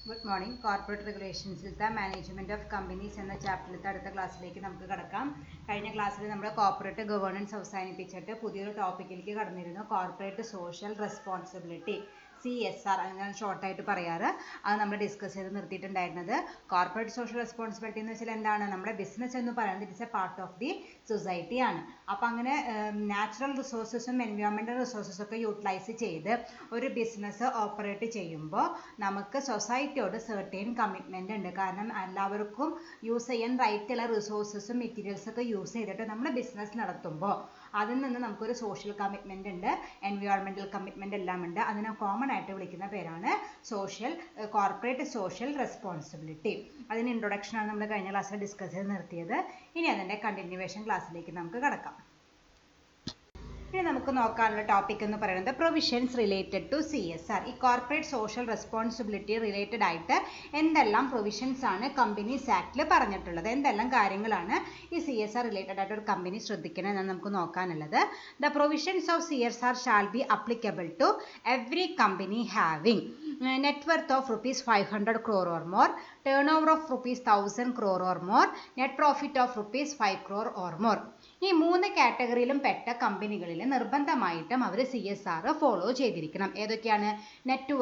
Good morning. Corporate റെഗുലേഷൻസിലത്തെ management of companies എന്ന ചാപ്റ്ററിലത്തെ അടുത്ത ക്ലാസ്സിലേക്ക് നമുക്ക് കടക്കാം. കഴിഞ്ഞ ക്ലാസ്സിൽ നമ്മൾ കോർപ്പറേറ്റ് ഗവേണൻസ് അവസാനിപ്പിച്ചിട്ട് പുതിയൊരു ടോപ്പിക്കിലേക്ക് കടന്നിരുന്നു. കോർപ്പറേറ്റ് സോഷ്യൽ റെസ്പോൺസിബിലിറ്റി, CSR അങ്ങനെ ഷോർട്ടായിട്ട് പറയാറ്. അത് നമ്മൾ ഡിസ്കസ് ചെയ്ത് നിർത്തിയിട്ടുണ്ടായിരുന്നത്. കോർപ്പറേറ്റ് സോഷ്യൽ റെസ്പോൺസിബിലിറ്റി എന്ന് വെച്ചാൽ എന്താണ്? നമ്മുടെ ബിസിനസ് എന്ന് പറയുന്നത് it's A part of the society ആണ്. അപ്പം അങ്ങനെ നാച്ചുറൽ റിസോഴ്സസും എൻവയോൺമെൻറ്റൽ റിസോഴ്സസും ഒക്കെ യൂട്ടിലൈസ് ചെയ്ത് ഒരു ബിസിനസ് ഓപ്പറേറ്റ് ചെയ്യുമ്പോൾ നമുക്ക് സൊസൈറ്റിയോട് സെർട്ടൈൻ കമ്മിറ്റ്മെൻ്റ് ഉണ്ട്. കാരണം എല്ലാവർക്കും യൂസ് ചെയ്യാൻ റൈറ്റുള്ള റിസോഴ്സസും മെറ്റീരിയൽസും ഒക്കെ യൂസ് ചെയ്തിട്ട് നമ്മൾ ബിസിനസ് നടത്തുമ്പോൾ അതിൽ നിന്ന് നമുക്കൊരു സോഷ്യൽ കമ്മിറ്റ്മെൻ്റ് ഉണ്ട്, എൻവയോൺമെൻറ്റൽ കമ്മിറ്റ്മെൻ്റ് എല്ലാം ഉണ്ട്. അതിനെ കോമൺ ആയിട്ട് വിളിക്കുന്ന പേരാണ് കോർപ്പറേറ്റ് സോഷ്യൽ റെസ്പോൺസിബിലിറ്റി. അതിന് ഇൻട്രൊഡക്ഷനാണ് നമ്മൾ കഴിഞ്ഞ ക്ലാസ്സിൽ ഡിസ്കസ് ചെയ്ത് നിർത്തിയത്. ഇനി അതിൻ്റെ കണ്ടിന്യൂവേഷൻ ക്ലാസ്സിലേക്ക് നമുക്ക് കടക്കാം. ഇനി നമുക്ക് നോക്കാനുള്ള ടോപ്പിക് എന്ന് പറയുന്നത് പ്രൊവിഷൻസ് റിലേറ്റഡ് ടു CSR. ഈ കോർപ്പറേറ്റ് സോഷ്യൽ റെസ്പോൺസിബിലിറ്റി റിലേറ്റഡ് ആയിട്ട് എന്തെല്ലാം പ്രൊവിഷൻസ് ആണ് കമ്പനീസ് ആക്ടിൽ പറഞ്ഞിട്ടുള്ളത്, എന്തെല്ലാം കാര്യങ്ങളാണ് ഈ CSR റിലേറ്റഡ് ആയിട്ട് ഒരു കമ്പനി ശ്രദ്ധിക്കണം എന്നാണ് നമുക്ക് നോക്കാനുള്ളത്. The provisions of CSR shall be applicable to every company having net worth of rupees 500 crore or more, turnover of rupees 1000 crore or more, net profit of rupees 5 crore or more. ഈ മൂന്ന് കാറ്റഗറിയിലും പെട്ട കമ്പനികളിൽ നിർബന്ധമായിട്ടും അവർ CSR follow ചെയ്തിരിക്കണം. ഏതൊക്കെയാണ്? Net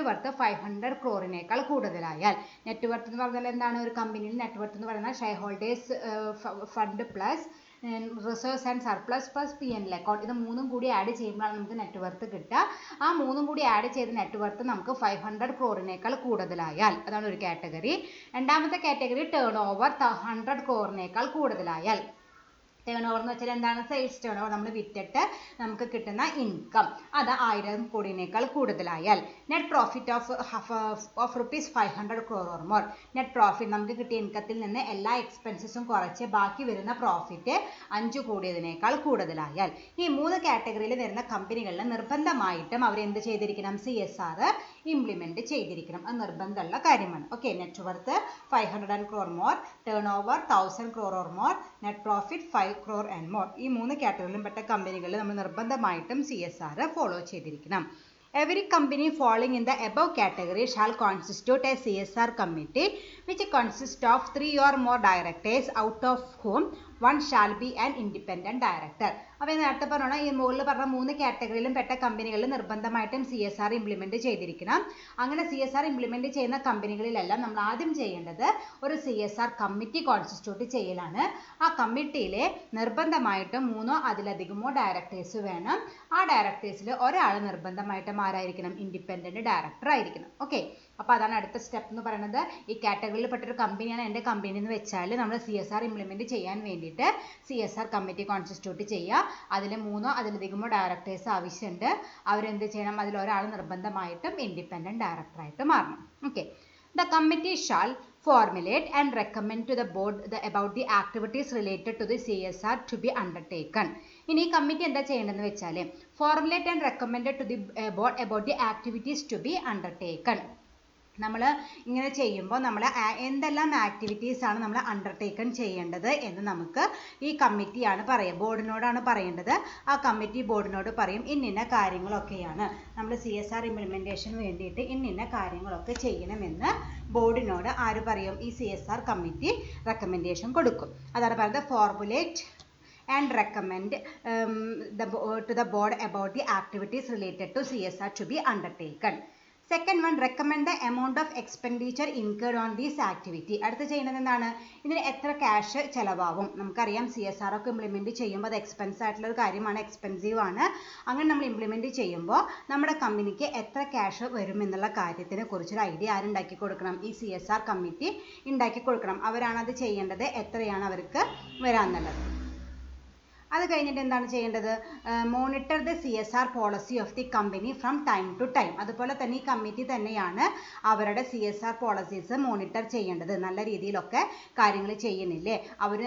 worth 500 ക്രോറിനേക്കാൾ കൂടുതലായാൽ. Net worth എന്ന് പറഞ്ഞാൽ എന്താണ്? ഒരു കമ്പനിയിൽ നെറ്റ് വർത്ത് എന്ന് പറയുന്നത് share holders fund plus reserves and surplus plus P&L account, ഇത് മൂന്നും കൂടി ആഡ് ചെയ്യുമ്പോഴാണ് നമുക്ക് നെറ്റ് വർത്ത് കിട്ടുക. ആ മൂന്നും കൂടി ആഡ് ചെയ്ത് നെറ്റ് വർത്ത് നമുക്ക് 500 ക്രോറിനേക്കാൾ കൂടുതലായാൽ അതാണ് ഒരു കാറ്റഗറി. രണ്ടാമത്തെ കാറ്റഗറി ടേൺ ഓവർ 100 ക്രോറിനേക്കാൾ കൂടുതലായാൽ. ടേൺ ഓവർ എന്ന് വെച്ചാൽ എന്താണ്? സെയിൽസ് ടേൺ ഓവർ, നമ്മൾ വിറ്റിട്ട് നമുക്ക് കിട്ടുന്ന ഇൻകം, അത് 1000 കോടിനേക്കാൾ കൂടുതലായാൽ. Net profit of rupees 500 crore or more. Net profit നമുക്ക് കിട്ടിയ ഇൻകത്തിൽ നിന്ന് എല്ലാ എക്സ്പെൻസസും കുറച്ച് ബാക്കി വരുന്ന പ്രോഫിറ്റ് 5 കോടിയേക്കാൾ കൂടുതലായാൽ. ഈ മൂന്ന് കാറ്റഗറിയിൽ വരുന്ന കമ്പനികളിൽ നിർബന്ധമായിട്ടും അവർ എന്ത് ചെയ്തിരിക്കണം? CSR ഇംപ്ലിമെന്റ് ചെയ്തിരിക്കണം. അത് നിർബന്ധമുള്ള കാര്യമാണ്. Okay, net worth 500 crore more, turn over 1000 crore or more, net profit 5 crore and more. ഈ മൂന്ന് കാറ്റഗറിയിലും പെട്ട കമ്പനികളിൽ നമ്മൾ നിർബന്ധമായിട്ടും CSR ഫോളോ ചെയ്തിരിക്കണം. Every company falling in the above category shall constitute a CSR committee which consists of 3 or more directors, out of whom one shall be an independent director. അപ്പോൾ നേരത്തെ പറഞ്ഞോണം, ഈ മുകളിൽ പറഞ്ഞ മൂന്ന് കാറ്റഗറിയിലും പെട്ട കമ്പനികളിൽ നിർബന്ധമായിട്ടും CSR ഇംപ്ലിമെന്റ് ചെയ്തിരിക്കണം. അങ്ങനെ CSR ഇംപ്ലിമെന്റ് ചെയ്യുന്ന കമ്പനികളിലെല്ലാം നമ്മൾ ആദ്യം ചെയ്യേണ്ടത് ഒരു CSR കമ്മിറ്റി കോൺസ്റ്റിറ്റ്യൂട്ട് ചെയ്യലാണ്. ആ കമ്മിറ്റിയിൽ നിർബന്ധമായിട്ടും 3 അതിലധികമോ ഡയറക്ടേഴ്സ് വേണം. ആ ഡയറക്ടേഴ്സിൽ ഒരാൾ നിർബന്ധമായിട്ടും ആരായിരിക്കണം? ഇൻഡിപെൻഡന്റ് ഡയറക്ടർ ആയിരിക്കണം. ഓക്കെ, അപ്പോൾ അതാണ് അടുത്ത സ്റ്റെപ്പ് എന്ന് പറയുന്നത്. ഈ കാറ്റഗറിയിൽ പെട്ടൊരു കമ്പനിയാണ് എൻ്റെ കമ്പനി എന്ന് വെച്ചാൽ നമ്മൾ CSR ഇംപ്ലിമെന്റ് ചെയ്യാൻ വേണ്ടിയിട്ട് CSR കമ്മിറ്റി കോൺസ്റ്റിറ്റ്യൂട്ട് ചെയ്യുക. അതിൽ 3 അതിലധികമോ ഡയറക്ടേഴ്സ് ആവശ്യമുണ്ട്. അവരെന്ത് ചെയ്യണം? അതിലൊരാൾ നിർബന്ധമായിട്ടും ഇൻഡിപെൻഡന്റ് ഡയറക്ടറായിട്ട് മാറണം. Okay, the committee shall formulate and recommend to the board about the activities related to the CSR to be undertaken. ഇനി ഈ കമ്മിറ്റി എന്താ ചെയ്യേണ്ടതെന്ന് വെച്ചാൽ formulate and recommend to the board about the activities to be undertaken. നമ്മൾ ഇങ്ങനെ ചെയ്യുമ്പോൾ നമ്മൾ എന്തെല്ലാം ആക്ടിവിറ്റീസ് ആണ് നമ്മൾ അണ്ടർടേക്കൺ ചെയ്യേണ്ടത് എന്ന് നമുക്ക് ഈ കമ്മിറ്റിയാണ് പറയുക, ബോർഡിനോടാണ് പറയേണ്ടത്. ആ കമ്മിറ്റി ബോർഡിനോട് പറയും ഇന്നിന്ന കാര്യങ്ങളൊക്കെയാണ് നമ്മൾ CSR ഇംപ്ലിമെൻറ്റേഷന് വേണ്ടിയിട്ട് ഇന്നിന്ന കാര്യങ്ങളൊക്കെ ചെയ്യണമെന്ന് ബോർഡിനോട് ആര് പറയും? ഈ CSR കമ്മിറ്റി റെക്കമെൻഡേഷൻ കൊടുക്കും. അതാണ് പറയുന്നത് formulate and recommend to the board about the activities related to CSR to be undertaken. Second one, recommend the amount of expenditure incurred on this activity. അടുത്ത് ചെയ്യുന്നത് എന്താണ്? ഇതിന് എത്ര ക്യാഷ് ചിലവാകും? നമുക്കറിയാം CSR ഒക്കെ ഇംപ്ലിമെന്റ് ചെയ്യുമ്പോൾ അത് എക്സ്പെൻസ് ആയിട്ടുള്ള ഒരു കാര്യമാണ്, എക്സ്പെൻസീവ് ആണ്. അങ്ങനെ നമ്മൾ ഇംപ്ലിമെന്റ് ചെയ്യുമ്പോൾ നമ്മുടെ കമ്പനിക്ക് എത്ര ക്യാഷ് വരും എന്നുള്ള കാര്യത്തിനെ കുറിച്ചൊരു ഐഡിയ ആരുണ്ടാക്കി കൊടുക്കണം? ഈ CSR കമ്മിറ്റി ഉണ്ടാക്കി കൊടുക്കണം. അവരാണ് അത് ചെയ്യേണ്ടത്, എത്രയാണ് അവർക്ക് വരാന്നുള്ളത്. അത് കഴിഞ്ഞിട്ട് എന്താണ് ചെയ്യേണ്ടത്? Monitor the CSR policy of the company from time to time. അതുപോലെ തന്നെ ഈ കമ്മിറ്റി തന്നെയാണ് അവരുടെ CSR പോളിസീസ് മോണിറ്റർ ചെയ്യേണ്ടത്. നല്ല രീതിയിലൊക്കെ കാര്യങ്ങൾ ചെയ്യുന്നില്ലേ, അവർ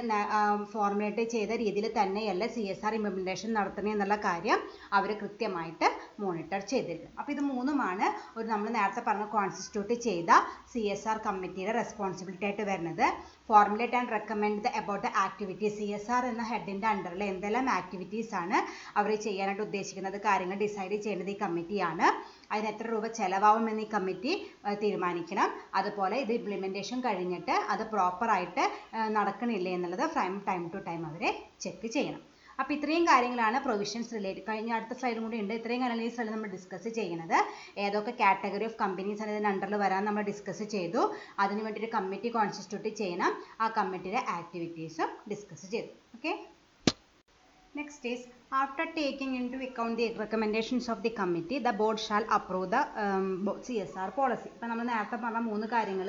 ഫോർമുലേറ്റ് ചെയ്ത രീതിയിൽ തന്നെയല്ല CSR ഇംപ്ലിമെൻറ്റേഷൻ നടത്തണേ എന്നുള്ള കാര്യം അവർ കൃത്യമായിട്ട് മോണിറ്റർ ചെയ്തിരിക്കും. അപ്പോൾ ഇത് മൂന്നുമാണ് ഒരു നമ്മൾ നേരത്തെ പറഞ്ഞ കോൺസ്റ്റിറ്റ്യൂട്ട് ചെയ്ത CSR കമ്മിറ്റിയുടെ റെസ്പോൺസിബിലിറ്റി ആയിട്ട് വരുന്നത്. Formulate and recommend about the activity. CSR എന്ന ഹെഡിൻ്റെ അണ്ടറിൽ എന്തെല്ലാം ആക്ടിവിറ്റീസ് ആണ് അവർ ചെയ്യാനായിട്ട് ഉദ്ദേശിക്കുന്നത് കാര്യങ്ങൾ ഡിസൈഡ് ചെയ്യേണ്ടത് ഈ കമ്മിറ്റിയാണ്. അതിന് എത്ര രൂപ ചെലവാകുമെന്ന് ഈ കമ്മിറ്റി തീരുമാനിക്കണം. അതുപോലെ ഇത് ഇംപ്ലിമെൻറ്റേഷൻ കഴിഞ്ഞിട്ട് അത് പ്രോപ്പറായിട്ട് നടക്കണില്ലേ എന്നുള്ളത് ഫ്രം ടൈം ടു ടൈം അവരെ ചെക്ക് ചെയ്യണം. അപ്പോൾ ഇത്രയും കാര്യങ്ങളാണ് പ്രൊവിഷൻസ് റിലേറ്റഡ്. കഴിഞ്ഞ അടുത്ത സ്ലൈഡും കൂടി ഉണ്ട്. ഇത്രയും കാര്യങ്ങൾ ഈ സ്ലൈഡിൽ നമ്മൾ ഡിസ്കസ് ചെയ്യുന്നത്. ഏതൊക്കെ കാറ്റഗറി ഓഫ് കമ്പനീസ് ആണ് ഇതിൻ്റെ അണ്ടറിൽ വരാൻ നമ്മൾ ഡിസ്കസ് ചെയ്തു. അതിന് വേണ്ടി ഒരു കമ്മിറ്റി കോൺസ്റ്റിറ്റ്യൂട്ട് ചെയ്യണം. ആ കമ്മിറ്റിയുടെ ആക്ടിവിറ്റീസും ഡിസ്കസ് ചെയ്തു. Okay. Next is, after taking into account the recommendations of the committee, the board shall approve the CSR policy. ഇപ്പോൾ നമ്മൾ നേരത്തെ പറഞ്ഞ 3 കാര്യങ്ങൾ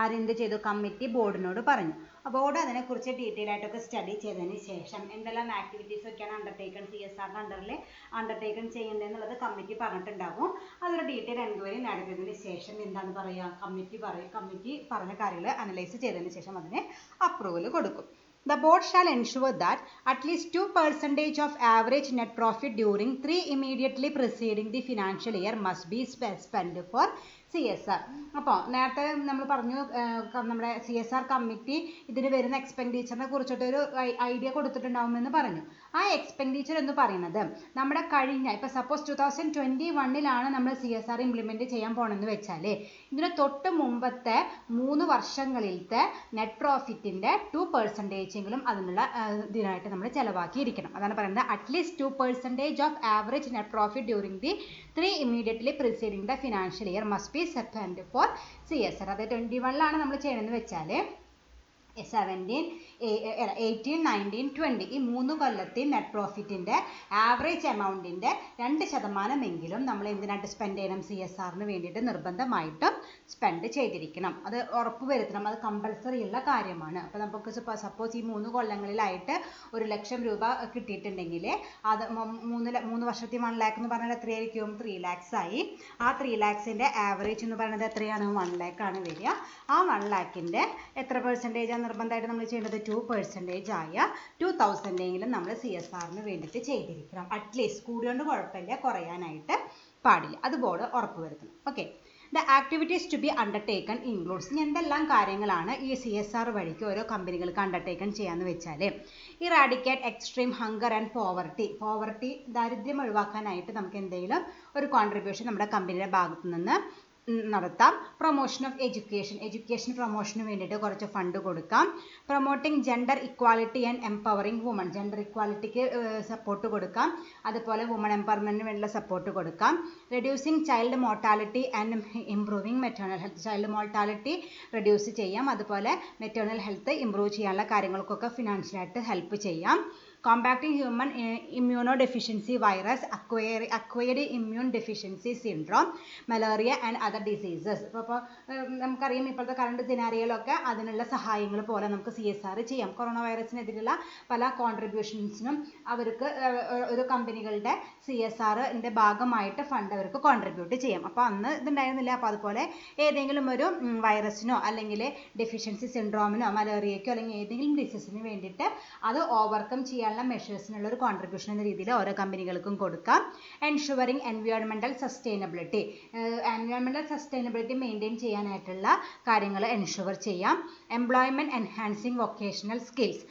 ആരെന്ത് ചെയ്തു? കമ്മിറ്റി ബോർഡിനോട് പറഞ്ഞു. ബോർഡ് അതിനെക്കുറിച്ച് ഡീറ്റെയിൽ ആയിട്ടൊക്കെ സ്റ്റഡി ചെയ്തതിന് ശേഷം എന്തെല്ലാം ആക്ടിവിറ്റീസ് ഒക്കെയാണ് അണ്ടർടേക്കൺ CSRന്റെ അണ്ടറിൽ അണ്ടർടേക്കൺ ചെയ്യേണ്ടതെന്നുള്ളത് കമ്മിറ്റി പറഞ്ഞിട്ടുണ്ടാകും. അതൊരു ഡീറ്റെയിൽ എൻക്വയറി നടത്തിയതിന് ശേഷം എന്താണ് പറയുക? കമ്മിറ്റി പറഞ്ഞ കാര്യങ്ങൾ അനലൈസ് ചെയ്തതിന് ശേഷം അതിന് അപ്രൂവൽ കൊടുക്കും. The board shall ensure that at least 2% of average net profit during 3 immediately preceding the financial year must be spent for CSR. അപ്പോൾ നേരത്തെ നമ്മൾ പറഞ്ഞു നമ്മുടെ CSR കമ്മിറ്റി ഇതിന് വരുന്ന എക്സ്പെൻഡിച്ചറിനെ കുറിച്ചിട്ടൊരു ഐഡിയ കൊടുത്തിട്ടുണ്ടാവുമെന്ന് പറഞ്ഞു. ആ എക്സ്പെൻഡിച്ചർ എന്ന് പറയുന്നത് നമ്മുടെ കഴിഞ്ഞ ഇപ്പോൾ സപ്പോസ് 2021 നമ്മൾ CSR ഇംപ്ലിമെൻറ്റ് ചെയ്യാൻ പോകണമെന്ന് വെച്ചാൽ ഇതിന് തൊട്ട് മുമ്പത്തെ 3 വർഷങ്ങളിലത്തെ നെറ്റ് പ്രോഫിറ്റിൻ്റെ 2% അതിനുള്ള ഇതിനായിട്ട് നമ്മൾ ചിലവാക്കിയിരിക്കണം. അതാണ് പറയുന്നത് at least 2% of average net profit during the 3 immediately preceding the financial year must be spent for CSR. അത് 21 നമ്മൾ ചെയ്യണമെന്ന് വെച്ചാൽ 17, 18, 19, 20 ഈ 3 കൊല്ലത്തെ നെറ്റ് പ്രോഫിറ്റിൻ്റെ ആവറേജ് എമൗണ്ടിൻ്റെ 2% നമ്മൾ എന്തിനായിട്ട് സ്പെൻഡ് ചെയ്യണം? CSRന് വേണ്ടിയിട്ട് നിർബന്ധമായിട്ടും സ്പെൻഡ് ചെയ്തിരിക്കണം. അത് ഉറപ്പ് വരുത്തണം. അത് കമ്പൽസറി ഉള്ള കാര്യമാണ്. അപ്പോൾ നമുക്ക് സപ്പോസ് ഈ 3 കൊല്ലങ്ങളിലായിട്ട് 1,00,000 രൂപ കിട്ടിയിട്ടുണ്ടെങ്കിൽ അത് 3 വർഷത്തിൽ 1 lakh എന്ന് പറഞ്ഞാൽ എത്രയായിരിക്കും? 3 lakhs ആയി. ആ 3 lakhsൻ്റെ ആവറേജ് എന്ന് പറയുന്നത് എത്രയാണ്? 1 lakh ആണ് വരിക. ആ 1 lakhൻ്റെ എത്ര പെർസെൻറ്റേജ് നിർബന്ധമായിട്ട് നമ്മൾ ചെയ്യേണ്ടത്? 2% ആയ 2,000 നമ്മൾ CSRന് വേണ്ടിയിട്ട് ചെയ്തിരിക്കണം. അറ്റ്ലീസ്റ്റ് കൂടിയോണ്ട് കുഴപ്പമില്ല, കുറയാനായിട്ട് പാടില്ല. അത് ബോർഡ് ഉറപ്പ് വരുത്തണം. Okay. The activities to be undertaken includes എന്തെല്ലാം കാര്യങ്ങളാണ് ഈ CSR വഴിക്ക് ഓരോ കമ്പനികൾക്ക് അണ്ടർടേക്കൺ ചെയ്യാന്ന് വെച്ചാൽ eradicate extreme hunger and poverty ദാരിദ്ര്യം ഒഴിവാക്കാനായിട്ട് നമുക്ക് എന്തെങ്കിലും ഒരു കോൺട്രിബ്യൂഷൻ നമ്മുടെ കമ്പനിയുടെ ഭാഗത്തു നിന്ന് നടത്താം. പ്രൊമോഷൻ ഓഫ് എഡ്യൂക്കേഷൻ പ്രൊമോഷന് വേണ്ടിയിട്ട് കുറച്ച് ഫണ്ട് കൊടുക്കാം. Promoting gender equality and empowering women gender ഇക്വാലിറ്റിക്ക് സപ്പോർട്ട് കൊടുക്കാം. അതുപോലെ വുമൺ എംപവർമെൻറ്റിന് വേണ്ടിയുള്ള സപ്പോർട്ട് കൊടുക്കാം. Reducing child mortality and improving maternal health child mortality reduce ചെയ്യാം. അതുപോലെ മെറ്റേണൽ ഹെൽത്ത് ഇംപ്രൂവ് ചെയ്യാനുള്ള കാര്യങ്ങൾക്കൊക്കെ ഫിനാൻഷ്യലായിട്ട് ഹെൽപ്പ് ചെയ്യാം. Combating human immunodeficiency virus, acquired immune deficiency syndrome, malaria and other diseases. അപ്പോൾ നമുക്കറിയാം ഇപ്പോഴത്തെ കറണ്ട് സിനാരിയോയിലൊക്കെ അതിനുള്ള സഹായങ്ങൾ പോലെ നമുക്ക് CSR ചെയ്യാം. കൊറോണ വൈറസിനെതിരെയുള്ള പല കോൺട്രിബ്യൂഷൻസിനും അവർക്ക് ഒരു കമ്പനികളുടെ CSRന്റെ ഭാഗമായിട്ട് ഫണ്ട് അവർക്ക് കോൺട്രിബ്യൂട്ട് ചെയ്യാം. അപ്പോൾ അന്ന് ഇതുണ്ടായിരുന്നില്ല. അപ്പോൾ അതുപോലെ ഏതെങ്കിലും ഒരു വൈറസിനോ അല്ലെങ്കിൽ ഡെഫിഷ്യൻസി സിൻഡ്രോമിനോ മലേറിയയ്ക്കോ അല്ലെങ്കിൽ ഏതെങ്കിലും ഡിസീസിന് വേണ്ടിയിട്ട് അത് ഓവർകം ചെയ്യാൻ മെഷേഴ്സിനുള്ള ഒരു കോൺട്രിബ്യൂഷൻ എന്ന രീതിയിൽ ഓരോ കമ്പനികൾക്കും കൊടുക്കാം. എൻഷുവറിങ് എൻവയോൺമെൻറ്റൽ സസ്റ്റൈനബിലിറ്റി മെയിൻറ്റെയിൻ ചെയ്യാനായിട്ടുള്ള കാര്യങ്ങൾ എൻഷുവർ ചെയ്യാം. എംപ്ലോയ്മെൻറ്റ് എൻഹാൻസിങ് വൊക്കേഷണൽ സ്കിൽസ്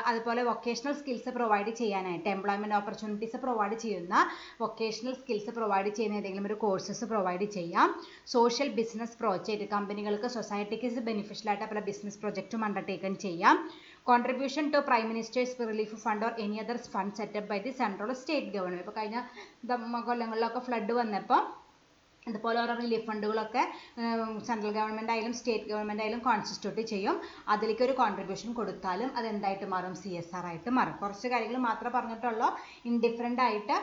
അതുപോലെ വൊക്കേഷണൽ സ്കിൽസ് പ്രൊവൈഡ് ചെയ്യാനായിട്ട് എംപ്ലോയ്മെൻറ്റ് ഓപ്പർച്യൂണിറ്റീസ് പ്രൊവൈഡ് ചെയ്യുന്ന വൊക്കേഷണൽ സ്കിൽസ് പ്രൊവൈഡ് ചെയ്യുന്ന ഏതെങ്കിലും ഒരു കോഴ്സസ് പ്രൊവൈഡ് ചെയ്യാം. സോഷ്യൽ ബിസിനസ് പ്രോജക്റ്റ് കമ്പനികൾക്ക് സൊസൈറ്റിക്ക് ബെനിഫിഷ്യൽ ആയിട്ട് പല ബിസിനസ് പ്രോജക്റ്റും അണ്ടർടേക്കൺ ചെയ്യാം. Contribution to Prime Minister's Relief Fund or any other fund set up by the central or state government. ഇപ്പോൾ കഴിഞ്ഞ കൊല്ലങ്ങളിലൊക്കെ ഫ്ലഡ് വന്നപ്പോൾ അതുപോലെ ഓരോ റിലീഫ് ഫണ്ടുകളൊക്കെ സെൻട്രൽ ഗവൺമെൻറ് ആയാലും സ്റ്റേറ്റ് ഗവൺമെൻറ് ആയാലും കോൺസ്റ്റിറ്റ്യൂട്ട് ചെയ്യും. അതിലേക്ക് ഒരു കോൺട്രിബ്യൂഷൻ കൊടുത്താലും അത് എന്തായിട്ട് മാറും? CSR ആയിട്ട് മാറും. കുറച്ച് കാര്യങ്ങൾ മാത്രമേ പറഞ്ഞിട്ടുള്ളൂ. ഇൻഡിഫറൻ്റ് ആയിട്ട്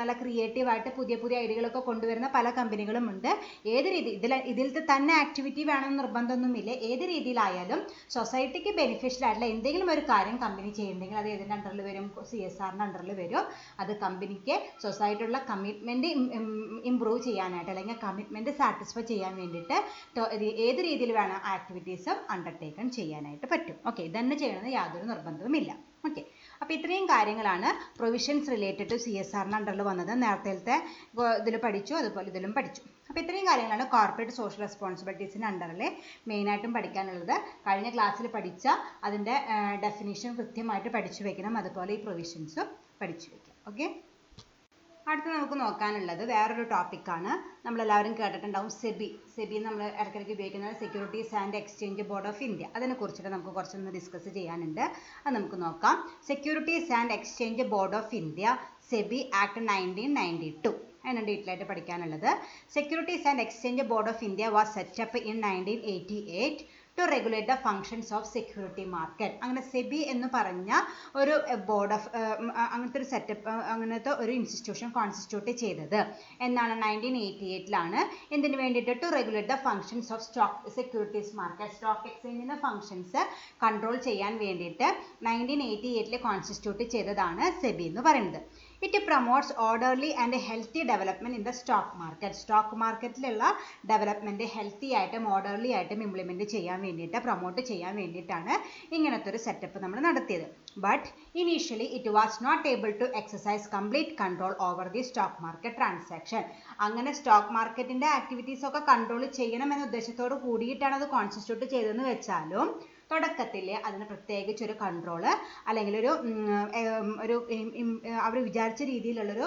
നല്ല ക്രിയേറ്റീവായിട്ട് പുതിയ പുതിയ ഐഡിയകളൊക്കെ കൊണ്ടുവരുന്ന പല കമ്പനികളും ഉണ്ട്. ഏത് രീതി ഇതിലത്തെ തന്നെ ആക്ടിവിറ്റി വേണമെന്ന് നിർബന്ധമൊന്നുമില്ല. ഏത് രീതിയിലായാലും സൊസൈറ്റിക്ക് ബെനിഫിഷ്യൽ ആയിട്ടുള്ള എന്തെങ്കിലും ഒരു കാര്യം കമ്പനി ചെയ്യുന്നുണ്ടെങ്കിൽ അത് ഏതിൻ്റെ അണ്ടറിൽ വരും? CSRൻ്റെ അണ്ടറിൽ വരും. അത് കമ്പനിക്ക് സൊസൈറ്റിയുള്ള കമ്മിറ്റ്മെൻറ്റ് ഇംപ്രൂവ് ചെയ്യാനായിട്ട് അല്ലെങ്കിൽ കമ്മിറ്റ്മെൻറ്റ് സാറ്റിസ്ഫൈ ചെയ്യാൻ വേണ്ടിയിട്ട് ഏത് രീതിയിൽ വേണം ആക്ടിവിറ്റീസും അണ്ടർടേക്കൺ ചെയ്യാനായിട്ട് പറ്റും. ഓക്കെ. ഇതന്നെ ചെയ്യണമെന്ന് യാതൊരു നിർബന്ധവുമില്ല. ഓക്കെ. അപ്പോൾ ഇത്രയും കാര്യങ്ങളാണ് പ്രൊവിഷൻസ് റിലേറ്റഡ് ടു CSRൻ്റെ അണ്ടറിൽ വന്നത്. നേരത്തെ ഇതിൽ പഠിച്ചു, അതുപോലെ ഇതിലും പഠിച്ചു. അപ്പോൾ ഇത്രയും കാര്യങ്ങളാണ് കോർപ്പറേറ്റ് സോഷ്യൽ റെസ്പോൺസിബിലിറ്റീസിൻ്റെ അണ്ടറിൽ മെയിനായിട്ടും പഠിക്കാനുള്ളത്. കഴിഞ്ഞ ക്ലാസ്സിൽ പഠിച്ച അതിൻ്റെ ഡെഫിനിഷൻ കൃത്യമായിട്ട് പഠിച്ചു വെക്കണം, അതുപോലെ ഈ പ്രൊവിഷൻസും പഠിച്ചു വെക്കാം. ഓക്കെ, അടുത്ത് നമുക്ക് നോക്കാനുള്ളത് വേറൊരു ടോപ്പിക്കാണ്. നമ്മളെല്ലാവരും കേട്ടിട്ടുണ്ടാവും സെബി നമ്മൾ ഇടയ്ക്കിടയ്ക്ക് ഉപയോഗിക്കുന്നത് securities and exchange board of India. അതിനെക്കുറിച്ചിട്ട് നമുക്ക് കുറച്ചൊന്ന് ഡിസ്കസ് ചെയ്യാനുണ്ട്. അത് നമുക്ക് നോക്കാം. Securities and exchange board of India SEBI act 1992 അതിനാണ് ഡീറ്റെയിൽ ആയിട്ട് പഠിക്കാനുള്ളത്. Securities and exchange board of India was set up in 1988 to regulate the functions of security market. അങ്ങനെ സെബി എന്ന് പറഞ്ഞ ഒരു ബോർഡ് ഓഫ് അങ്ങനത്തെ ഒരു സെറ്റപ്പ്, അങ്ങനത്തെ ഒരു ഇൻസ്റ്റിറ്റ്യൂഷൻ കോൺസ്റ്റിറ്റ്യൂട്ട് ചെയ്തത് എന്നാണ് 1988 എന്തിനു വേണ്ടിയിട്ട്? To regulate the functions of stock securities market. സ്റ്റോക്ക് എക്സ്ചേഞ്ചിൻ്റെ ഫങ്ഷൻസ് കൺട്രോൾ ചെയ്യാൻ വേണ്ടിയിട്ട് 1988 കോൺസ്റ്റിറ്റ്യൂട്ട് ചെയ്തതാണ് സെബി എന്ന് പറയുന്നത്. It promotes orderly and healthy development in the stock market. Stock മാർക്കറ്റിലുള്ള ഡെവലപ്മെൻറ്റ് ഹെൽത്തി ആയിട്ടും ഓർഡർലി ആയിട്ടും ഇംപ്ലിമെൻറ്റ് ചെയ്യാൻ വേണ്ടിയിട്ട്, പ്രൊമോട്ട് ചെയ്യാൻ വേണ്ടിയിട്ടാണ് ഇങ്ങനത്തെ ഒരു സെറ്റപ്പ് നമ്മൾ നടത്തിയത്. But initially it was not able to exercise complete control over the stock market transaction. അങ്ങനെ സ്റ്റോക്ക് മാർക്കറ്റിൻ്റെ ആക്ടിവിറ്റീസ് ഒക്കെ കൺട്രോൾ ചെയ്യണമെന്ന ഉദ്ദേശത്തോട് കൂടിയിട്ടാണ് അത് കോൺസ്റ്റിറ്റ്യൂട്ട് ചെയ്തതെന്ന് വെച്ചാലും തുടക്കത്തിൽ അതിന് പ്രത്യേകിച്ച് ഒരു കൺട്രോള് അല്ലെങ്കിൽ ഒരു അവർ വിചാരിച്ച രീതിയിലുള്ളൊരു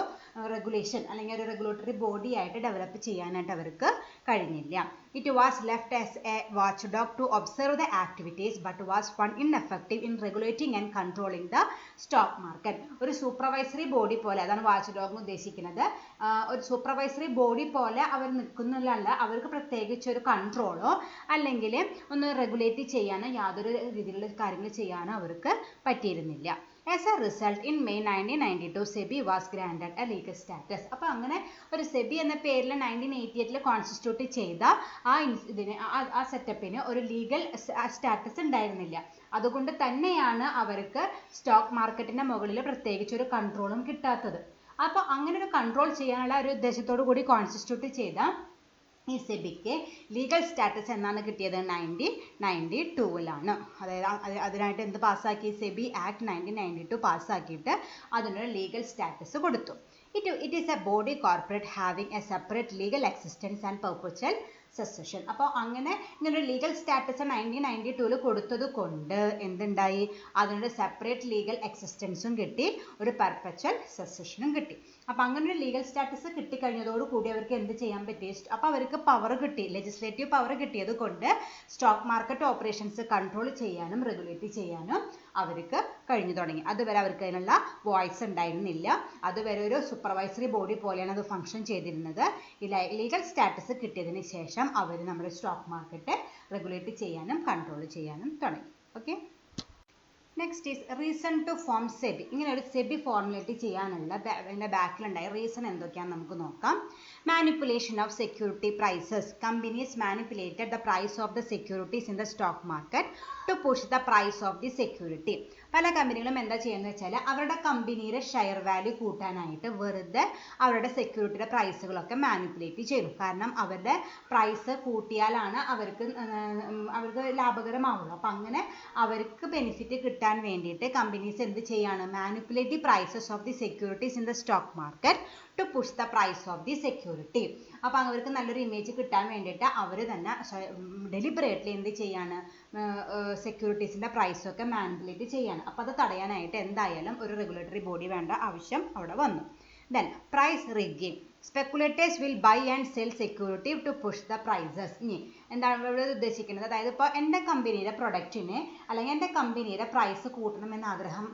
റെഗുലേഷൻ അല്ലെങ്കിൽ ഒരു റെഗുലേറ്ററി ബോഡി ആയിട്ട് ഡെവലപ്പ് ചെയ്യാനായിട്ട് അവർക്ക് കഴിഞ്ഞില്ല. It was left as a watchdog to observe the activities but was fun ineffective in regulating and controlling the stock market. ഒരു സൂപ്പർവൈസറി ബോഡി പോലെ, അതാണ് വാച്ച് ഡോഗ് ഉദ്ദേശിക്കുന്നത്. ഒരു സൂപ്പർവൈസറി ബോഡി പോലെ അവർ നിൽക്കുന്നില്ല, അവർക്ക് പ്രത്യേകിച്ച് ഒരു കൺട്രോളോ അല്ലെങ്കിൽ ഒന്ന് റെഗുലേറ്റ് ചെയ്യാനോ യാതൊരു രീതിയിലുള്ള കാര്യങ്ങൾ ചെയ്യാനോ അവർക്ക് പറ്റിയിരുന്നില്ല. As a result, in May 1992, SEBI was granted a legal status. അപ്പോൾ അങ്ങനെ ഒരു സെബി എന്ന പേരിൽ 1988 കോൺസ്റ്റിറ്റ്യൂട്ട് ചെയ്ത ആ സെറ്റപ്പിന് ഒരു ലീഗൽ സ്റ്റാറ്റസ് ഉണ്ടായിരുന്നില്ല. അതുകൊണ്ട് തന്നെയാണ് അവർക്ക് സ്റ്റോക്ക് മാർക്കറ്റിൻ്റെ മുകളിൽ പ്രത്യേകിച്ച് ഒരു കൺട്രോളും കിട്ടാത്തത്. അപ്പോൾ അങ്ങനെ ഒരു കൺട്രോൾ ചെയ്യാനുള്ള ഒരു ഉദ്ദേശത്തോടു കൂടി കോൺസ്റ്റിറ്റ്യൂട്ട് ചെയ്ത ഈ സെബിക്ക് ലീഗൽ സ്റ്റാറ്റസ് എന്നാണ് കിട്ടിയത്? 1992 അതായത് അതിനായിട്ട് എന്ത് പാസ്സാക്കി? സെബി ആക്ട് 1992 പാസ്സാക്കിയിട്ട് അതിനൊരു ലീഗൽ സ്റ്റാറ്റസ് കൊടുത്തു. It is a body corporate having a separate legal existence and perpetual succession. അപ്പോൾ ഇങ്ങനൊരു ലീഗൽ സ്റ്റാറ്റസ് 1992 കൊടുത്തത് കൊണ്ട് എന്തുണ്ടായി? അതിനൊരു സെപ്പറേറ്റ് ലീഗൽ എക്സിസ്റ്റൻസും കിട്ടി, ഒരു പെർപച്വൽ സസഷനും കിട്ടി. അപ്പോൾ അങ്ങനെ ഒരു ലീഗൽ സ്റ്റാറ്റസ് കിട്ടിക്കഴിഞ്ഞതോടുകൂടി അവർക്ക് എന്ത് ചെയ്യാൻ പറ്റി? അപ്പോൾ അവർക്ക് പവർ കിട്ടി, ലെജിസ്ലേറ്റീവ് പവർ കിട്ടിയത് കൊണ്ട് സ്റ്റോക്ക് മാർക്കറ്റ് ഓപ്പറേഷൻസ് കൺട്രോൾ ചെയ്യാനും റെഗുലേറ്റ് ചെയ്യാനും അവർക്ക് കഴിഞ്ഞു തുടങ്ങി. അതുവരെ അവർക്ക് അതിനുള്ള വോയിസ് ഉണ്ടായിരുന്നില്ല. അതുവരെ ഒരു സൂപ്പർവൈസറി ബോഡി പോലെയാണ് അത് ഫംഗ്ഷൻ ചെയ്തിരുന്നത്. ഈ ലീഗൽ സ്റ്റാറ്റസ് കിട്ടിയതിന് ശേഷം അവർ നമ്മുടെ സ്റ്റോക്ക് മാർക്കറ്റ് റെഗുലേറ്റ് ചെയ്യാനും കൺട്രോൾ ചെയ്യാനും തുടങ്ങി. Okay, next is reason to form SEBI. ഇങ്ങനെ ഒരു സെബി ഫോർമുലേറ്റ് ചെയ്യാനുള്ള അതിൻ്റെ ബാക്കിലുണ്ടായ റീസൺ എന്തൊക്കെയാണെന്ന് നമുക്ക് നോക്കാം. Manipulation of security prices. Companies manipulated the price of the securities in the stock market to push the price of the security. പല കമ്പനികളും എന്താ ചെയ്യുന്നത് വെച്ചാൽ അവരുടെ കമ്പനിയുടെ ഷെയർ വാല്യൂ കൂട്ടാനായിട്ട് വെറുതെ അവരുടെ സെക്യൂരിറ്റിയുടെ പ്രൈസുകളൊക്കെ മാനിപ്പുലേറ്റ് ചെയ്യും. കാരണം അവരുടെ പ്രൈസ് കൂട്ടിയാലാണ് അവർക്ക് ലാഭകരമാവുള്ളൂ. അപ്പം അങ്ങനെ അവർക്ക് ബെനിഫിറ്റ് കിട്ടാൻ വേണ്ടിയിട്ട് കമ്പനീസ് എന്ത് ചെയ്യാണ്? Manipulate the prices of the securities in the stock market to push the price of the security. അപ്പോൾ അവർക്ക് നല്ലൊരു ഇമേജ് കിട്ടാൻ വേണ്ടിയിട്ട് അവർ തന്നെ ഡെലിബറേറ്റ്ലി എന്ത് ചെയ്യാണ്? സെക്യൂരിറ്റീസിൻ്റെ പ്രൈസൊക്കെ മാനിപ്പുലേറ്റ് ചെയ്യാണ്. അപ്പോൾ അത് തടയാനായിട്ട് എന്തായാലും ഒരു റെഗുലേറ്ററി ബോഡി വേണ്ട ആവശ്യം അവിടെ വന്നു. Then price rigging. Speculators will buy and sell security to push the prices. ഇനി എന്താണ് ഇവിടെ ഉദ്ദേശിക്കുന്നത്? അതായത് ഇപ്പോൾ എൻ്റെ കമ്പനിയുടെ പ്രൊഡക്റ്റിന് അല്ലെങ്കിൽ എൻ്റെ കമ്പനിയുടെ പ്രൈസ് കൂട്ടണമെന്ന് ആഗ്രഹം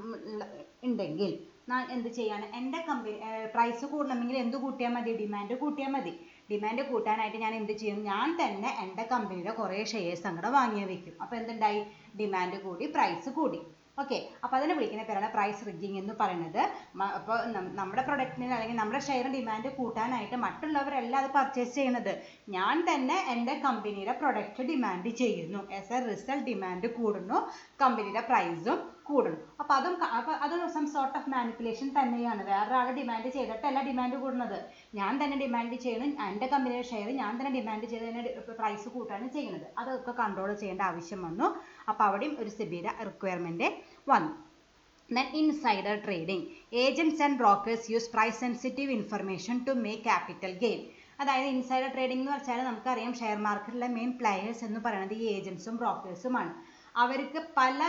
ഉണ്ടെങ്കിൽ ഞാൻ എന്ത് ചെയ്യാണ്? എൻ്റെ കമ്പനി പ്രൈസ് കൂട്ടണമെങ്കിൽ എന്ത് കൂട്ടിയാൽ മതി? ഡിമാൻഡ് കൂട്ടിയാൽ മതി. ഡിമാൻഡ് കൂട്ടാനായിട്ട് ഞാൻ എന്ത് ചെയ്യും? ഞാൻ തന്നെ എൻ്റെ കമ്പനിയുടെ കുറേ ഷെയർസ് അങ്ങോട്ട് വാങ്ങി വയ്ക്കും. അപ്പോൾ എന്തുണ്ടായി? ഡിമാൻഡ് കൂടി, പ്രൈസ് കൂടി. ഓക്കെ, അപ്പോൾ അതിനെ വിളിക്കുന്ന പേരാണ് പ്രൈസ് റിഗ്ഗിങ് എന്ന് പറയുന്നത്. അപ്പോൾ നമ്മുടെ പ്രൊഡക്റ്റിന് അല്ലെങ്കിൽ നമ്മുടെ ഷെയർ ഡിമാൻഡ് കൂട്ടാനായിട്ട് മറ്റുള്ളവരല്ല അത് പർച്ചേസ് ചെയ്യുന്നത്. ഞാൻ തന്നെ എൻ്റെ കമ്പനിയുടെ പ്രൊഡക്റ്റ് ഡിമാൻഡ് ചെയ്യുന്നു. ആസ് എ റിസൾട്ട് ഡിമാൻഡ് കൂടുന്നു, കമ്പനിയുടെ പ്രൈസും കൂടുന്നു. അപ്പോൾ അതൊരു സം സോർട്ട് ഓഫ് മാനിപ്പുലേഷൻ തന്നെയാണ്. വേറൊരാൾ ഡിമാൻഡ് ചെയ്തിട്ടല്ല ഡിമാൻഡ് കൂടുന്നത്. ഞാൻ തന്നെ ഡിമാൻഡ് ചെയ്യുന്നു, എൻ്റെ കമ്പനിയുടെ ഷെയർ ഞാൻ തന്നെ ഡിമാൻഡ് ചെയ്ത് തന്നെ പ്രൈസ് കൂട്ടാണ് ചെയ്യുന്നത്. അതൊക്കെ കൺട്രോൾ ചെയ്യേണ്ട ആവശ്യം വന്നു. അപ്പോൾ അവിടെയും ഒരു സെബിയുടെ റിക്വയർമെൻറ്റ് വന്നു. Then insider trading. Agents and brokers use price sensitive information to make capital gain. അതായത് ഇൻസൈഡർ ട്രേഡിംഗ് എന്ന് വെച്ചാൽ നമുക്കറിയാം ഷെയർ മാർക്കറ്റിലെ മെയിൻ പ്ലെയേഴ്സ് എന്ന് പറയുന്നത് ഈ ഏജൻസും ബ്രോക്കേഴ്സുമാണ്. അവർക്ക് പല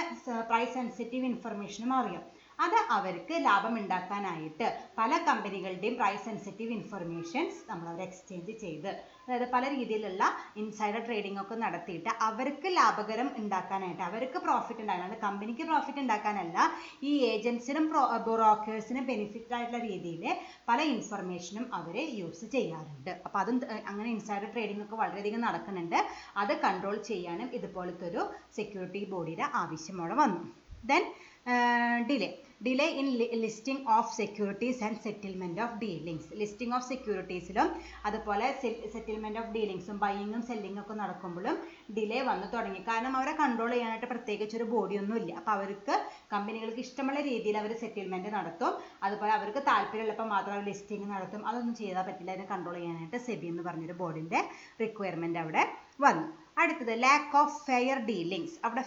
പ്രൈസ് സെൻസിറ്റീവ് ഇൻഫർമേഷനും അറിയാം. അത് അവർക്ക് ലാഭം ഉണ്ടാക്കാനായിട്ട് പല കമ്പനികളുടെയും പ്രൈസ് സെൻസിറ്റീവ് ഇൻഫർമേഷൻസ് നമ്മൾ എക്സ്ചേഞ്ച് ചെയ്ത്, അതായത് പല രീതിയിലുള്ള ഇൻസൈഡർ ട്രേഡിംഗ് ഒക്കെ നടത്തിയിട്ട് അവർക്ക് ലാഭകരം ഉണ്ടാക്കാനായിട്ട്, അവർക്ക് പ്രോഫിറ്റ് ഉണ്ടാക്കാനാണ്, കമ്പനിക്ക് പ്രോഫിറ്റ് ഉണ്ടാക്കാനല്ല, ഈ ഏജൻസിനും ബ്രോക്കേഴ്സിനും ബെനിഫിറ്റ് ആയിട്ടുള്ള രീതിയിൽ പല ഇൻഫർമേഷനും അവർ യൂസ് ചെയ്യാറുണ്ട്. അപ്പോൾ അതും അങ്ങനെ ഇൻസൈഡർ ട്രേഡിംഗ് ഒക്കെ വളരെയധികം നടക്കുന്നുണ്ട്. അത് കൺട്രോൾ ചെയ്യാനും ഇതുപോലത്തെ ഒരു സെക്യൂരിറ്റി ബോഡിയുടെ ആവശ്യമോടെ വന്നു. Then delay in listing of securities and settlement of dealings. Listing of സെക്യൂരിറ്റീസിലും അതുപോലെ സെറ്റിൽമെൻറ്റ് ഓഫ് ഡീലിങ്സും ബൈയിങ്ങും സെല്ലിങ്ങും ഒക്കെ നടക്കുമ്പോഴും ഡിലേ വന്നു തുടങ്ങി. കാരണം അവരെ കൺട്രോൾ ചെയ്യാനായിട്ട് പ്രത്യേകിച്ച് ഒരു ബോഡിയൊന്നും ഇല്ല. അപ്പോൾ അവർക്ക് കമ്പനികൾക്ക് ഇഷ്ടമുള്ള രീതിയിൽ അവർ സെറ്റിൽമെൻറ്റ് നടത്തും. അതുപോലെ അവർക്ക് താല്പര്യമുള്ളപ്പോൾ മാത്രം അവർ ലിസ്റ്റിംഗ് നടത്തും. അതൊന്നും ചെയ്താൽ പറ്റില്ല. അതിനെ കൺട്രോൾ ചെയ്യാനായിട്ട് സെബി എന്ന് പറഞ്ഞൊരു ബോർഡിൻ്റെ റിക്വയർമെൻറ്റ് അവിടെ വന്നു. അടുത്തത് ലാക്ക് ഓഫ് ഫെയർ ഡീലിങ്സ്. അവിടെ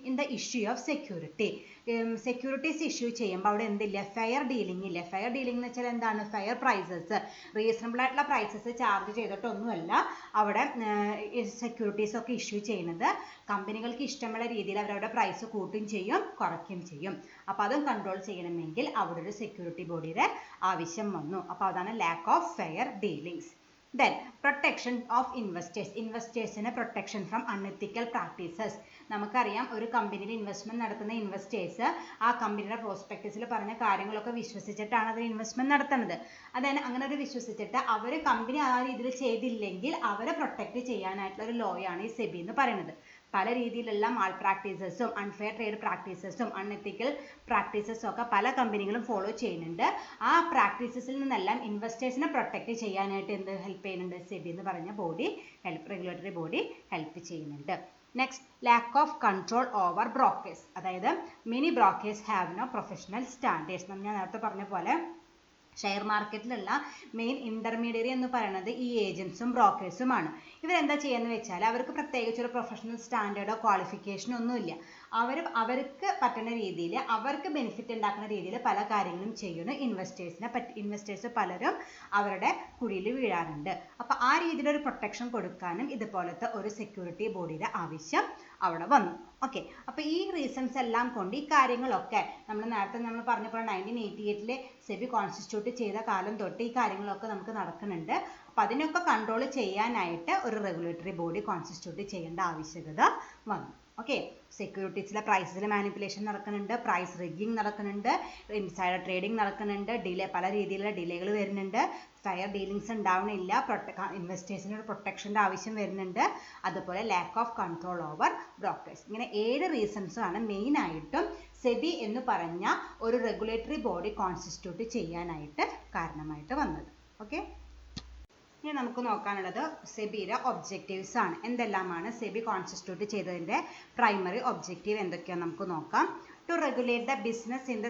in the issue of security, securities issue ചെയ്യുമ്പോൾ അവിടെ എന്തില്ല, ഫെയർ ഡീലിംഗ് ഇല്ല. ഫെയർ ഡീലിംഗ് എന്ന് വെച്ചാൽ എന്താണ്, ഫെയർ പ്രൈസസ്, റീസണബിൾ ആയിട്ടുള്ള പ്രൈസസ് ചാർജ് ചെയ്തിട്ടൊന്നുമല്ല അവിടെ സെക്യൂരിറ്റീസ് ഒക്കെ ഇഷ്യൂ ചെയ്യുന്നത്. കമ്പനികൾക്ക് ഇഷ്ടമുള്ള രീതിയിൽ അവരവിടെ പ്രൈസ് കൂട്ടുകയും ചെയ്യും കുറയ്ക്കുകയും ചെയ്യും. അപ്പോൾ അതും കൺട്രോൾ ചെയ്യണമെങ്കിൽ അവിടെ ഒരു സെക്യൂരിറ്റി ബോഡിയുടെ ആവശ്യം വന്നു. അപ്പോൾ അതാണ് lack of fair dealings. Then protection of investors. ഇൻവെസ്റ്റേഴ്സിന് പ്രൊട്ടക്ഷൻ ഫ്രം അൺഎത്തിക്കൽ പ്രാക്ടീസസ്. നമുക്കറിയാം ഒരു കമ്പനിയിൽ ഇൻവെസ്റ്റ്മെന്റ് നടത്തുന്ന ഇൻവെസ്റ്റേഴ്സ് ആ കമ്പനിയുടെ പ്രോസ്പെക്ടസിൽ പറഞ്ഞ കാര്യങ്ങളൊക്കെ വിശ്വസിച്ചിട്ടാണ് അതിൽ ഇൻവെസ്റ്റ്മെന്റ് നടത്തുന്നത്. അതായത് അങ്ങനെ ഒരു വിശ്വസിച്ചിട്ട് അവർ കമ്പനി ആ രീതിയിൽ ചെയ്തില്ലെങ്കിൽ അവരെ പ്രൊട്ടക്ട് ചെയ്യാനായിട്ടുള്ള ഒരു ലോയാണ് ഈ സെബി എന്ന് പറയുന്നത്. പല രീതിയിലുള്ള മാൾ പ്രാക്ടീസസും അൺഫെയർ ട്രേഡ് പ്രാക്ടീസസും അൺഎത്തിക്കൽ പ്രാക്ടീസസും ഒക്കെ പല കമ്പനികളും ഫോളോ ചെയ്യുന്നുണ്ട്. ആ പ്രാക്ടീസസിൽ നിന്നെല്ലാം ഇൻവെസ്റ്റേഴ്സിനെ പ്രൊട്ടക്ട് ചെയ്യാനായിട്ട് എന്ത് ഹെൽപ്പ് ചെയ്യുന്നുണ്ട്, സെബി എന്ന് പറഞ്ഞ ബോഡി റെഗുലേറ്ററി ബോഡി ഹെൽപ്പ് ചെയ്യുന്നുണ്ട്. Next, lack of control over brokers. അതായത് many brokers have no professional standards. ഞാൻ നേരത്തെ പറഞ്ഞ പോലെ ഷെയർ മാർക്കറ്റിലുള്ള മെയിൻ ഇന്റർമീഡിയറി എന്ന് പറയുന്നത് ഈ ഏജൻസും ബ്രോക്കേഴ്സുമാണ്. ഇവരെന്താ ചെയ്യുന്നത് വെച്ചാൽ അവർക്ക് പ്രത്യേകിച്ച് ഒരു പ്രൊഫഷണൽ സ്റ്റാൻഡേർഡോ ക്വാളിഫിക്കേഷനോ ഒന്നുമില്ല. അവർക്ക് പറ്റുന്ന രീതിയിൽ അവർക്ക് ബെനിഫിറ്റ് ഉണ്ടാക്കുന്ന രീതിയിൽ പല കാര്യങ്ങളും ചെയ്യുന്നു. ഇൻവെസ്റ്റേഴ്സ് പലരും അവരുടെ കുഴിയിൽ വീഴാറുണ്ട്. അപ്പോൾ ആ രീതിയിലൊരു പ്രൊട്ടക്ഷൻ കൊടുക്കാനും ഇതുപോലത്തെ ഒരു സെക്യൂരിറ്റി ബോഡിയുടെ ആവശ്യം അവിടെ വന്നു. ഓക്കെ, അപ്പോൾ ഈ റീസൺസ് എല്ലാം കൊണ്ട് ഈ കാര്യങ്ങളൊക്കെ നേരത്തെ നമ്മൾ പറഞ്ഞപ്പോൾ 1988 സെബി കോൺസ്റ്റിറ്റ്യൂട്ട് ചെയ്ത കാലം തൊട്ട് ഈ കാര്യങ്ങളൊക്കെ നമുക്ക് നടക്കുന്നുണ്ട്. അപ്പോൾ അതിനൊക്കെ കൺട്രോൾ ചെയ്യാനായിട്ട് ഒരു റെഗുലേറ്ററി ബോഡി കോൺസ്റ്റിറ്റ്യൂട്ട് ചെയ്യേണ്ട ആവശ്യകത വന്നു. ഓക്കെ, സെക്യൂരിറ്റീസിലെ പ്രൈസിൽ മാനിപ്പുലേഷൻ നടക്കുന്നുണ്ട്, പ്രൈസ് റിഗ്ഗിങ് നടക്കുന്നുണ്ട്, ഇൻസൈഡർ ട്രേഡിംഗ് നടക്കുന്നുണ്ട്, പല രീതിയിലുള്ള ഡിലേകൾ വരുന്നുണ്ട്, ഫെയർ ഡീലിങ്സ് ഉണ്ടാവണില്ല, ഇൻവെസ്റ്റേഴ്സിന് ഒരു പ്രൊട്ടക്ഷൻ്റെ ആവശ്യം വരുന്നുണ്ട്, അതുപോലെ lakh of control over brokers. ഇങ്ങനെ 7 റീസൺസാണ് മെയിനായിട്ടും സെബി എന്ന് പറഞ്ഞ ഒരു റെഗുലേറ്ററി ബോഡി കോൺസ്റ്റിറ്റ്യൂട്ട് ചെയ്യാനായിട്ട് കാരണമായിട്ട് വന്നത്. ഓക്കെ, ഇനി നമുക്ക് നോക്കാനുള്ളത് സെബിയുടെ ഒബ്ജക്റ്റീവ്സ് ആണ്. എന്തെല്ലാമാണ് സെബി കോൺസ്റ്റിറ്റ്യൂട്ട് ചെയ്തതിൻ്റെ പ്രൈമറി ഒബ്ജക്റ്റീവ് എന്തൊക്കെയാണ് നമുക്ക് നോക്കാം. To regulate the business in the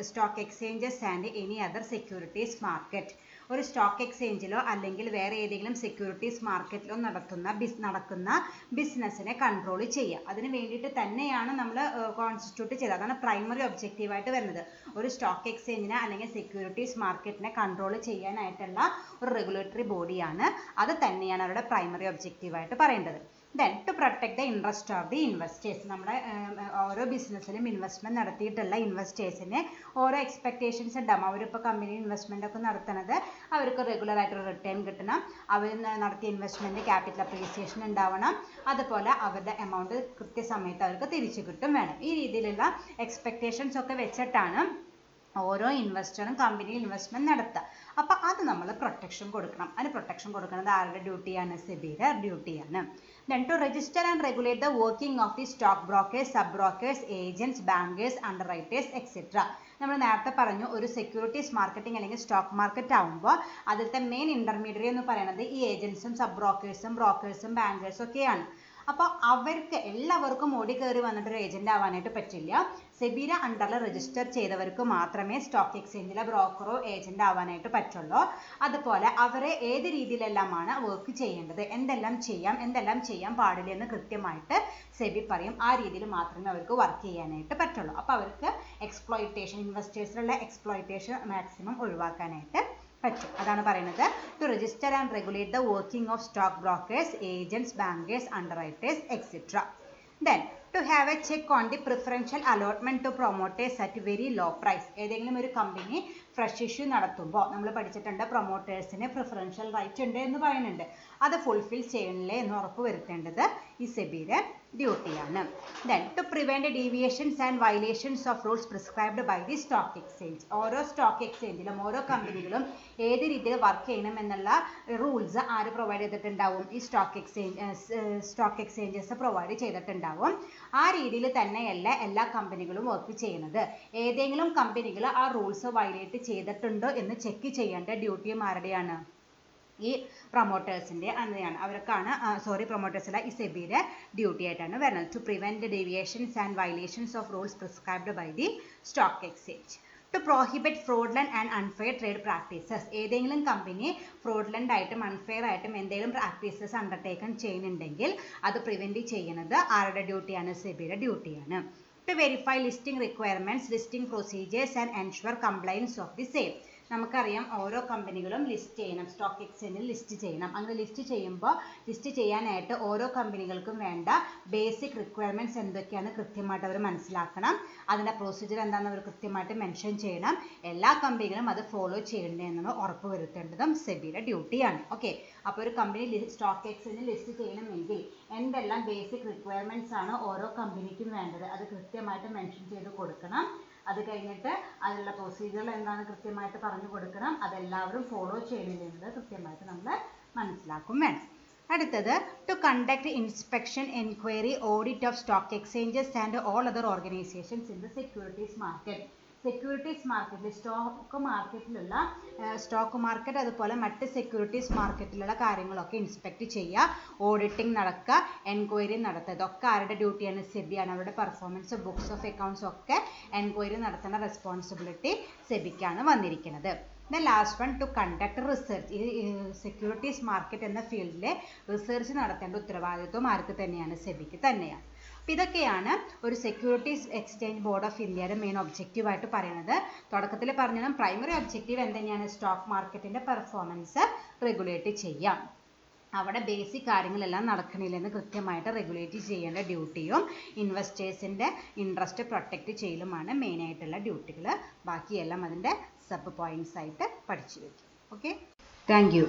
stock exchanges and any other securities market. ഒരു സ്റ്റോക്ക് എക്സ്ചേഞ്ചിലോ അല്ലെങ്കിൽ വേറെ ഏതെങ്കിലും സെക്യൂരിറ്റീസ് മാർക്കറ്റിലോ നടക്കുന്ന ബിസിനസ്സിനെ കൺട്രോൾ ചെയ്യുക. അതിന് വേണ്ടിയിട്ട് തന്നെയാണ് നമ്മൾ കോൺസ്റ്റിറ്റ്യൂട്ട് ചെയ്തത്. അതാണ് പ്രൈമറി ഒബ്ജക്റ്റീവായിട്ട് വരുന്നത്. ഒരു സ്റ്റോക്ക് എക്സ്ചേഞ്ചിനെ അല്ലെങ്കിൽ സെക്യൂരിറ്റീസ് മാർക്കറ്റിനെ കൺട്രോൾ ചെയ്യാനായിട്ടുള്ള ഒരു റെഗുലേറ്ററി ബോഡിയാണ്. അത് തന്നെയാണ് അവരുടെ പ്രൈമറി ഒബ്ജക്റ്റീവായിട്ട് പറയേണ്ടത്. Then to protect the interest of the investors. നമ്മുടെ ഓരോ ബിസിനസ്സിലും ഇൻവെസ്റ്റ്മെന്റ് നടത്തിയിട്ടുള്ള ഇൻവെസ്റ്റേഴ്സിന് ഓരോ എക്സ്പെക്ടേഷൻസ് ഉണ്ടാകും. അവരിപ്പോൾ കമ്പനി ഇൻവെസ്റ്റ്മെന്റ് ഒക്കെ നടത്തുന്നത് അവർക്ക് റെഗുലർ ആയിട്ട് റിട്ടേൺ കിട്ടണം, അവർ നടത്തിയ ഇൻവെസ്റ്റ്മെന്റ് ക്യാപിറ്റൽ അപ്രീസിയേഷൻ ഉണ്ടാവണം, അതുപോലെ അവരുടെ എമൗണ്ട് കൃത്യസമയത്ത് അവർക്ക് തിരിച്ചു കിട്ടും വേണം. ഈ രീതിയിലുള്ള എക്സ്പെക്ടേഷൻസ് ഒക്കെ വെച്ചിട്ടാണ് ഓരോ ഇൻവെസ്റ്ററും കമ്പനിയിൽ ഇൻവെസ്റ്റ്മെന്റ് നടത്തുക. അപ്പോൾ അത് നമ്മൾ പ്രൊട്ടക്ഷൻ കൊടുക്കണം. അതിന് പ്രൊട്ടക്ഷൻ കൊടുക്കുന്നത് ആരുടെ ഡ്യൂട്ടിയാണ്? സെബിയുടെ ഡ്യൂട്ടിയാണ്. Then to register and regulate the working of the stock brokers, sub brokers, agents, bankers, underwriters, etc. നമ്മൾ നേരത്തെ പറഞ്ഞു ഒരു സെക്യൂരിറ്റീസ് മാർക്കറ്റിംഗ് അല്ലെങ്കിൽ സ്റ്റോക്ക് മാർക്കറ്റ് ആകുമ്പോൾ അതിലത്തെ മെയിൻ ഇന്റർമീഡിയറി എന്ന് പറയുന്നത് ഈ ഏജൻസും സബ് ബ്രോക്കേഴ്സും ബാങ്കേഴ്സും ഒക്കെയാണ്. അപ്പോൾ അവർക്ക് എല്ലാവർക്കും ഓടി കയറി വന്നിട്ടൊരു ഏജന്റ് ആവാനായിട്ട് പറ്റില്ല. സെബിയുടെ അണ്ടറിൽ രജിസ്റ്റർ ചെയ്തവർക്ക് മാത്രമേ സ്റ്റോക്ക് എക്സ്ചേഞ്ചിലെ ബ്രോക്കറോ ഏജന്റ് ആവാനായിട്ട് പറ്റുള്ളൂ. അതുപോലെ അവരെ ഏത് രീതിയിലെല്ലാമാണ് വർക്ക് ചെയ്യേണ്ടത്, എന്തെല്ലാം ചെയ്യാൻ പാടില്ല എന്ന് കൃത്യമായിട്ട് സെബി പറയും. ആ രീതിയിൽ മാത്രമേ അവർക്ക് വർക്ക് ചെയ്യാനായിട്ട് പറ്റുള്ളൂ. അപ്പോൾ അവർക്ക് ഇൻവെസ്റ്റേഴ്സിലുള്ള എക്സ്പ്ലോയിറ്റേഷൻ മാക്സിമം ഒഴിവാക്കാനായിട്ട് പറ്റും. അതാണ് പറയുന്നത് to register and regulate the working of stock brokers, agents, bankers, underwriters etcetera. Then to have a check on the preferential allotment to promoters at very low price. ഏതെങ്കിലും ഒരു കമ്പനി ഫ്രഷ് ഇഷ്യൂ നടത്തുമ്പോൾ നമ്മൾ പഠിച്ചിട്ടുണ്ട് പ്രൊമോട്ടേഴ്സിന് preferential right ഉണ്ട് എന്ന് പറയുന്നുണ്ട്. അത് fulfil ചെയ്യണില്ലേ എന്ന് ഉറപ്പ് വരുത്തേണ്ടത് ഈ സെബിയുടെ ഡ്യൂട്ടിയാണ്. Then to prevent deviations and violations of rules prescribed by the stock exchange. ഓരോ സ്റ്റോക്ക് എക്സ്ചേഞ്ചിലും ഓരോ കമ്പനികളും ഏത് രീതിയിൽ വർക്ക് ചെയ്യണം എന്നുള്ള റൂൾസ് ആര് പ്രൊവൈഡ് ചെയ്തിട്ടുണ്ടാവും? ഈ സ്റ്റോക്ക് എക്സ്ചേഞ്ചസ് പ്രൊവൈഡ് ചെയ്തിട്ടുണ്ടാവും. ആ രീതിയിൽ തന്നെയല്ല എല്ലാ കമ്പനികളും വർക്ക് ചെയ്യുന്നത്. ഏതെങ്കിലും കമ്പനികൾ ആ റൂൾസ് വയലേറ്റ് ചെയ്തിട്ടുണ്ടോ എന്ന് ചെക്ക് ചെയ്യേണ്ട ഡ്യൂട്ടിയും ആരുടെയാണ്? ഈ പ്രൊമോട്ടേഴ്സിൻ്റെ അങ്ങനെയാണ്. അവർക്കാണ് പ്രൊമോട്ടേഴ്സല്ല, ഈ സെബിയുടെ ഡ്യൂട്ടി ആയിട്ടാണ് വരുന്നത്. To prevent deviations and violations of rules prescribed by the stock exchange. To prohibit fraudulent and unfair trade practices. ഏതെങ്കിലും കമ്പനി ഫ്രോഡ്ലൻഡ് ആയിട്ടും അൺഫെയർ ആയിട്ടും എന്തെങ്കിലും പ്രാക്ടീസസ് അണ്ടർടേക്കൺ ചെയ്യുന്നുണ്ടെങ്കിൽ അത് പ്രിവെൻറ്റ് ചെയ്യുന്നത് ആരുടെ ഡ്യൂട്ടിയാണ്? സെബിയുടെ ഡ്യൂട്ടിയാണ്. To verify listing requirements, listing procedures and ensure compliance of the same. നമുക്കറിയാം ഓരോ കമ്പനികളും ലിസ്റ്റ് ചെയ്യണം, സ്റ്റോക്ക് എക്സ്ചേഞ്ചിൽ ലിസ്റ്റ് ചെയ്യണം. അങ്ങനെ ലിസ്റ്റ് ചെയ്യുമ്പോൾ ലിസ്റ്റ് ചെയ്യാനായിട്ട് ഓരോ കമ്പനികൾക്കും വേണ്ട ബേസിക് റിക്വയർമെൻറ്റ്സ് എന്തൊക്കെയാണ് കൃത്യമായിട്ട് അവർ മനസ്സിലാക്കണം. അതിൻ്റെ പ്രൊസീജിയർ എന്താണെന്ന് അവർ കൃത്യമായിട്ട് മെൻഷൻ ചെയ്യണം. എല്ലാ കമ്പനികളും അത് ഫോളോ ചെയ്യണമെന്ന് ഉറപ്പ് വരുത്തേണ്ടതും സെബിയുടെ ഡ്യൂട്ടിയാണ്. ഓക്കെ, അപ്പോൾ ഒരു കമ്പനി സ്റ്റോക്ക് എക്സ്ചേഞ്ചിൽ ലിസ്റ്റ് ചെയ്യണമെങ്കിൽ എന്തെല്ലാം ബേസിക് റിക്വയർമെൻറ്റ്സ് ആണ് ഓരോ കമ്പനിക്കും വേണ്ടത് അത് കൃത്യമായിട്ട് മെൻഷൻ ചെയ്ത് കൊടുക്കണം. അത് കഴിഞ്ഞിട്ട് അതിലുള്ള പ്രൊസീജിയർ എന്താണ് കൃത്യമായിട്ട് പറഞ്ഞു കൊടുക്കണം. അതെല്ലാവരും ഫോളോ ചെയ്യുന്നത് കൃത്യമായിട്ട് നമ്മൾ മനസ്സിലാക്കും വേണം. അടുത്തത് to conduct inspection, enquiry, audit of stock exchanges and all other organisations in the securities market. Securities മാർക്കറ്റിൽ സ്റ്റോക്ക് മാർക്കറ്റ് അതുപോലെ മറ്റ് സെക്യൂരിറ്റീസ് മാർക്കറ്റിലുള്ള കാര്യങ്ങളൊക്കെ ഇൻസ്പെക്ട് ചെയ്യുക, ഓഡിറ്റിംഗ് നടക്കുക, എൻക്വയറി നടത്തുക. ഇതൊക്കെ ആരുടെ ഡ്യൂട്ടിയാണ്? സെബിയാണ്. അവരുടെ പെർഫോമൻസ്, ബുക്സ് ഓഫ് അക്കൗണ്ട്സ് ഒക്കെ എൻക്വയറി നടത്തുന്ന റെസ്പോൺസിബിലിറ്റി സെബിക്കാണ് വന്നിരിക്കുന്നത്. The last one two conduct research. ഈ സെക്യൂരിറ്റീസ് മാർക്കറ്റ് എന്ന ഫീൽഡിലെ റിസർച്ച് നടത്തേണ്ട ഉത്തരവാദിത്വം ആർക്ക് തന്നെയാണ്? സെബിക്ക് തന്നെയാണ്. അപ്പോൾ ഇതൊക്കെയാണ് ഒരു സെക്യൂരിറ്റീസ് എക്സ്ചേഞ്ച് ബോർഡ് ഓഫ് ഇന്ത്യയുടെ മെയിൻ ഒബ്ജക്റ്റീവ് ആയിട്ട് പറയുന്നത്. തുടക്കത്തിൽ പറഞ്ഞാലും പ്രൈമറി ഒബ്ജക്റ്റീവ് എന്തെന്നെയാണ്? സ്റ്റോക്ക് മാർക്കറ്റിൻ്റെ പെർഫോമൻസ് റെഗുലേറ്റ് ചെയ്യാം. അവിടെ ബേസിക് കാര്യങ്ങളെല്ലാം നടക്കണില്ലെന്ന് കൃത്യമായിട്ട് റെഗുലേറ്റ് ചെയ്യേണ്ട ഡ്യൂട്ടിയും ഇൻവെസ്റ്റേഴ്സിൻ്റെ ഇൻട്രസ്റ്റ് പ്രൊട്ടക്റ്റ് ചെയ്യലുമാണ് മെയിനായിട്ടുള്ള ഡ്യൂട്ടികൾ. ബാക്കിയെല്ലാം അതിൻ്റെ സബ് പോയിൻറ്റ്സ് ആയിട്ട് പഠിച്ചു വയ്ക്കും. Okay, thank you.